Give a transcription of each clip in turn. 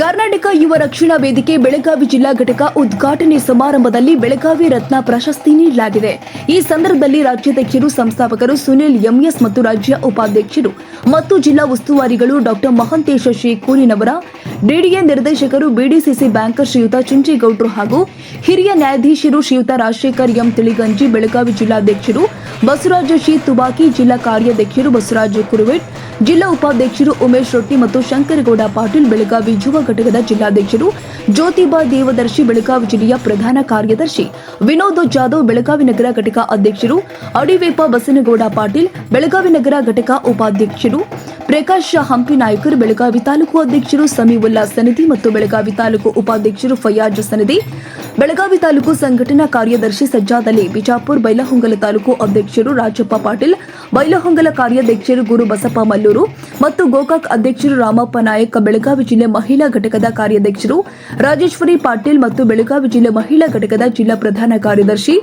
ಕರ್ನಾಟಕ ಯುವ ರಕ್ಷಣಾ ವೇದಿಕೆ ಬೆಳಗಾವಿ ಜಿಲ್ಲಾ ಘಟಕ ಉದ್ಘಾಟನೆ ಸಮಾರಂಭದಲ್ಲಿ ಬೆಳಗಾವಿ ರತ್ನ ಪ್ರಶಸ್ತಿ ನೀಡಲಾಗಿದೆ. ಈ ಸಂದರ್ಭದಲ್ಲಿ ರಾಜ್ಯಾಧ್ಯಕ್ಷರು, ಸಂಸ್ಥಾಪಕರು ಸುನಿಲ್ ಎಂಎಸ್ ಮತ್ತು ರಾಜ್ಯ ಉಪಾಧ್ಯಕ್ಷರು ಮತ್ತು ಜಿಲ್ಲಾ ಉಸ್ತುವಾರಿಗಳು ಡಾಕ್ಟರ್ ಮಹಂತೇಶ ಶೇಖೂರಿನವರ, ಡಿಡಿಎ ನಿರ್ದೇಶಕರು, ಬಿಡಿಸಿಸಿ ಬ್ಯಾಂಕರ್ ಶ್ರೀಯುತ ಚಿಂಚೇಗೌಡರು ಹಾಗೂ ಹಿರಿಯ ನ್ಯಾಯಾಧೀಶರು ಶ್ರೀಯುತ ರಾಜಶೇಖರ್ ಎಂ ತಿಳಿಗಂಜಿ, ಬೆಳಗಾವಿ ಜಿಲ್ಲಾಧ್ಯಕ್ಷರು ಬಸವರಾಜ ಶಿ ತುಬಾಕಿ, ಜಿಲ್ಲಾ ಕಾರ್ಯಾಧ್ಯಕ್ಷರು ಬಸವರಾಜ ಕುರುವೆಟ್, ಜಿಲ್ಲಾ ಉಪಾಧ್ಯಕ್ಷರು ಉಮೇಶ್ ರೊಟ್ಟಿ ಮತ್ತು ಶಂಕರಗೌಡ ಪಾಟೀಲ್, ಬೆಳಗಾವಿ ಯುವ ಘಟಕದ ಜಿಲ್ಲಾಧ್ಯಕ್ಷರು ಜ್ಯೋತಿಬಾ ದೇವದರ್ಶಿ, ಬೆಳಗಾವಿ ಜಿಲ್ಲೆಯ ಪ್ರಧಾನ ಕಾರ್ಯದರ್ಶಿ ವಿನೋದ್ ಜಾಧವ್, ಬೆಳಗಾವಿ ನಗರ ಘಟಕ ಅಧ್ಯಕ್ಷರು ಅಡಿವೇಪ ಬಸನಗೌಡ ಪಾಟೀಲ್, ಬೆಳಗಾವಿ ನಗರ ಘಟಕ ಉಪಾಧ್ಯಕ್ಷರು ಪ್ರಕಾಶ್ ಹಂಪಿ ನಾಯ್ಕರ್, ಬೆಳಗಾವಿ ತಾಲೂಕು ಅಧ್ಯಕ್ಷರು ಸಮೀವುಲ್ಲಾ ಸನದಿ ಮತ್ತು ಬೆಳಗಾವಿ ತಾಲೂಕು ಉಪಾಧ್ಯಕ್ಷರು ಫಯಾಜ್ ಸನದಿ, ಬೆಳಗಾವಿ ತಾಲೂಕು ಸಂಘಟನಾ ಕಾರ್ಯದರ್ಶಿ ಸಜ್ಜಾದ್ ಅಲಿ, ಬಿಜಾಪುರ ಬೈಲಹೊಂಗಲ ತಾಲೂಕು ಅಧ್ಯಕ್ಷರು ರಾಜಪ್ಪ ಪಾಟೀಲ್, ಬೈಲಹೊಂಗಲ ಕಾರ್ಯಾಧ್ಯಕ್ಷರು ಗುರು ಬಸಪ್ಪ ಮಲ್ಲೂರು ಮತ್ತು ಗೋಕಾಕ್ ಅಧ್ಯಕ್ಷರು ರಾಮಪ್ಪ ನಾಯಕ್, ಬೆಳಗಾವಿ ಜಿಲ್ಲೆ ಮಹಿಳಾ ಘಟಕದ ಕಾರ್ಯಾಧ್ಯಕ್ಷರು ರಾಜೇಶ್ವರಿ ಪಾಟೀಲ್ ಮತ್ತು ಬೆಳಗಾವಿ ಜಿಲ್ಲೆ ಮಹಿಳಾ ಘಟಕದ ಜಿಲ್ಲಾ ಪ್ರಧಾನ ಕಾರ್ಯದರ್ಶಿ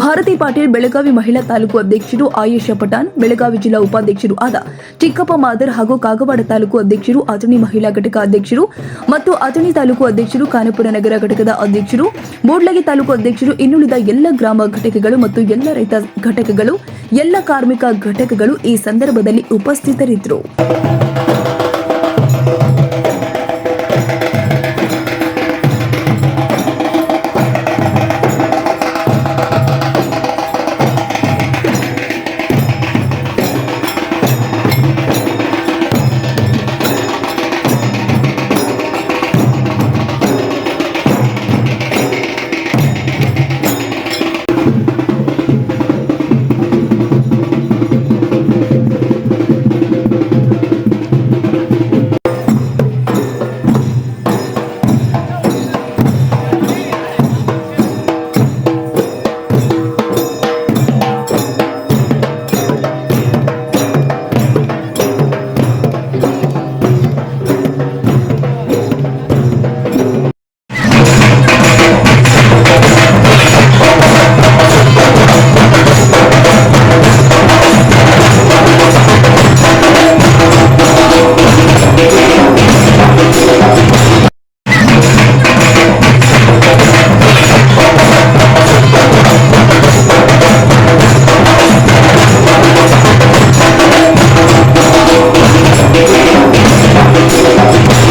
ಭಾರತಿ ಪಾಟೀಲ್, ಬೆಳಗಾವಿ ಮಹಿಳಾ ತಾಲೂಕು ಅಧ್ಯಕ್ಷರು ಆಯೇಷಾ ಪಠಾಣ್, ಬೆಳಗಾವಿ ಜಿಲ್ಲಾ ಉಪಾಧ್ಯಕ್ಷರು ಆದ ಚಿಕ್ಕಪ್ಪ ಮಾದರ್ ಹಾಗೂ ಕಾಗವಾಡ ತಾಲೂಕು ಅಧ್ಯಕ್ಷರು, ಅಥಣಿ ಮಹಿಳಾ ಘಟಕ ಅಧ್ಯಕ್ಷರು ಮತ್ತು ಅಥಣಿ ತಾಲೂಕು ಅಧ್ಯಕ್ಷರು, ಖಾನಾಪುರ ನಗರ ಘಟಕದ ಅಧ್ಯಕ್ಷರು, ಮೂಡ್ಲಗಿ ತಾಲೂಕು ಅಧ್ಯಕ್ಷರು, ಇನ್ನುಳಿದ ಎಲ್ಲ ಗ್ರಾಮ ಘಟಕಗಳು ಮತ್ತು ಎಲ್ಲ ರೈತ ಘಟಕಗಳು, ಎಲ್ಲ ಕಾರ್ಮಿಕ ಘಟಕಗಳು ಈ ಸಂದರ್ಭದಲ್ಲಿ ಉಪಸ್ಥಿತರಿದ್ದರು.